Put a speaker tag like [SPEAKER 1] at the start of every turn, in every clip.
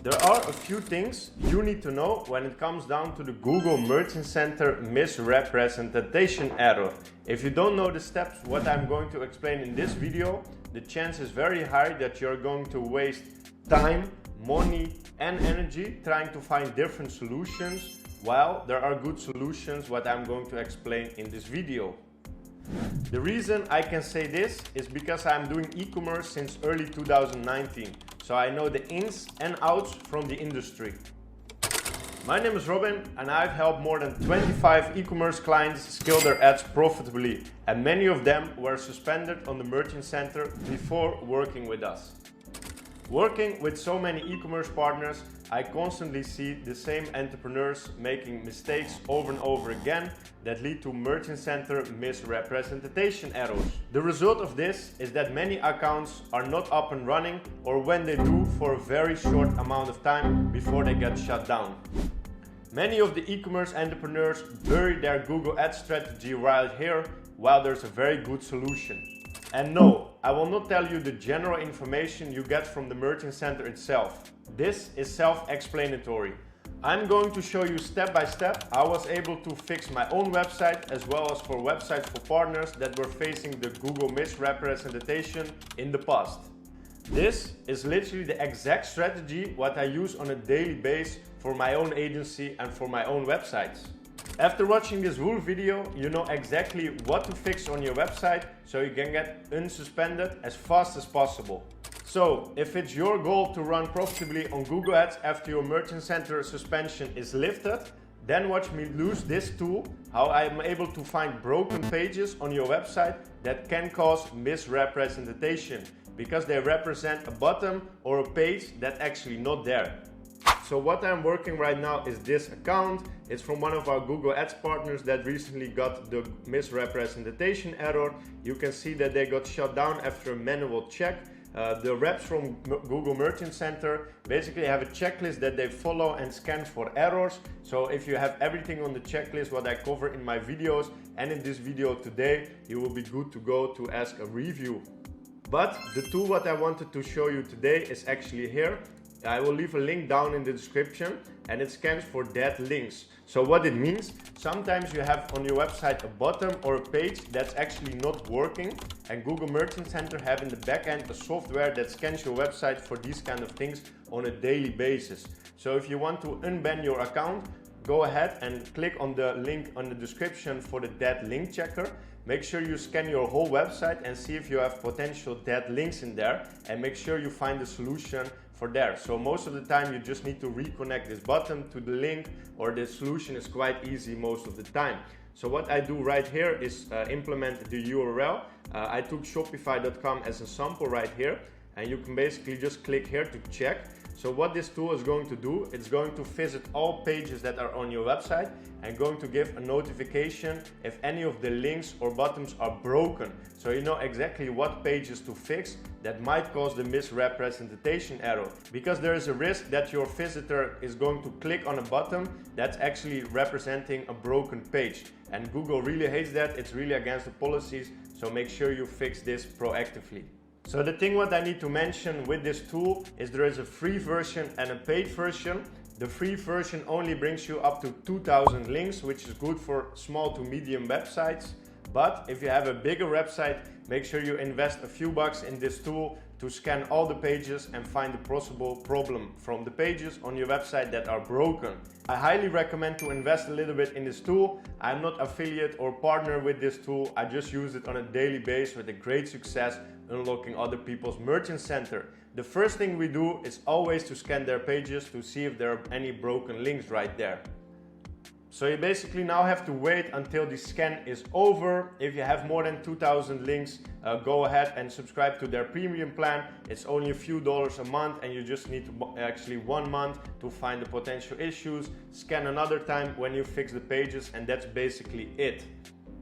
[SPEAKER 1] There are a few things you need to know when it comes down to the Google Merchant Center misrepresentation error. If you don't know the steps what I'm going to explain in this video, the chance is very high that you're going to waste time, money and energy trying to find different solutions, while there are good solutions what I'm going to explain in this video. The reason I can say this is because I'm doing e-commerce since early 2019, so I know the ins and outs from the industry. My name is Robin and I've helped more than 25 e-commerce clients scale their ads profitably, and many of them were suspended on the Merchant Center before working with us. Working with so many e-commerce partners, I constantly see the same entrepreneurs making mistakes over and over again that lead to Merchant Center misrepresentation errors. The result of this is that many accounts are not up and running, or when they do, for a very short amount of time before they get shut down. Many of the e-commerce entrepreneurs bury their Google Ads strategy right here, while there's a very good solution. And no, I will not tell you the general information you get from the Merchant Center itself. This is self-explanatory. I'm going to show you step by step how I was able to fix my own website, as well as for websites for partners that were facing the Google misrepresentation in the past. This is literally the exact strategy what I use on a daily basis for my own agency and for my own websites. After watching this whole video, you know exactly what to fix on your website so you can get unsuspended as fast as possible. So, if it's your goal to run profitably on Google Ads after your Merchant Center suspension is lifted, then watch me use this tool, how I am able to find broken pages on your website that can cause misrepresentation, because they represent a button or a page that's actually not there. So what I'm working right now is this account. It's from one of our Google Ads partners that recently got the misrepresentation error. You can see that they got shut down after a manual check. The reps from Google Merchant Center basically have a checklist that they follow and scan for errors. So if you have everything on the checklist what I cover in my videos and in this video today, you will be good to go to ask a review. But the tool what I wanted to show you today is actually here. I will leave a link down in the description, and it scans for dead links. So what it means, sometimes you have on your website a button or a page that's actually not working, and Google Merchant Center have in the back end a software that scans your website for these kind of things on a daily basis. So if you want to unban your account, go ahead and click on the link on the description for the dead link checker. Make sure you scan your whole website and see if you have potential dead links in there, and make sure you find a solution for there. So most of the time you just need to reconnect this button to the link, or the solution is quite easy most of the time. So what I do right here is implement the URL. I took shopify.com as a sample right here, and you can basically just click here to check. So what this tool is going to do, it's going to visit all pages that are on your website and going to give a notification if any of the links or buttons are broken. So you know exactly what pages to fix that might cause the misrepresentation error. Because there is a risk that your visitor is going to click on a button that's actually representing a broken page. And Google really hates that, it's really against the policies, so make sure you fix this proactively. So the thing what I need to mention with this tool is there is a free version and a paid version. The free version only brings you up to 2000 links, which is good for small to medium websites. But if you have a bigger website, make sure you invest a few bucks in this tool to scan all the pages and find the possible problem from the pages on your website that are broken. I highly recommend to invest a little bit in this tool. I'm not affiliate or partner with this tool. I just use it on a daily basis with a great success unlocking other people's Merchant Center. The first thing we do is always to scan their pages to see if there are any broken links right there. So you basically now have to wait until the scan is over. If you have more than 2000 links, go ahead and subscribe to their premium plan. It's only a few dollars a month, and you just need to actually 1 month to find the potential issues, scan another time when you fix the pages, and that's basically it.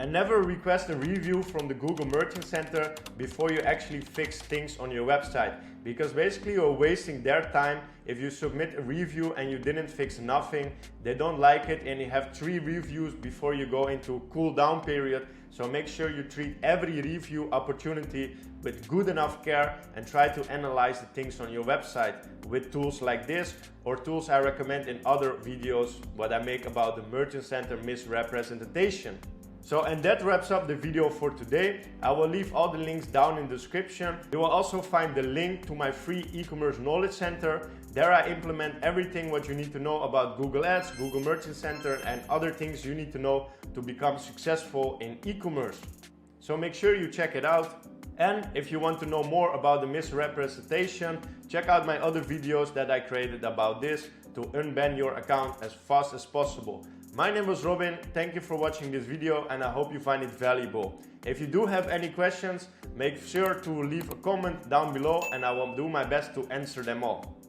[SPEAKER 1] And never request a review from the Google Merchant Center before you actually fix things on your website, because basically you're wasting their time. If you submit a review and you didn't fix nothing, they don't like it, and you have 3 reviews before you go into a cool down period. So make sure you treat every review opportunity with good enough care and try to analyze the things on your website with tools like this or tools I recommend in other videos what I make about the Merchant Center misrepresentation. And that wraps up the video for today. I will leave all the links down in the description. You will also find the link to my free e-commerce knowledge center. There I implement everything what you need to know about Google Ads, Google Merchant Center, and other things you need to know to become successful in e-commerce. So make sure you check it out. And if you want to know more about the misrepresentation, check out my other videos that I created about this to unban your account as fast as possible. My name was Robin, thank you for watching this video and I hope you find it valuable. If you do have any questions, make sure to leave a comment down below and I will do my best to answer them all.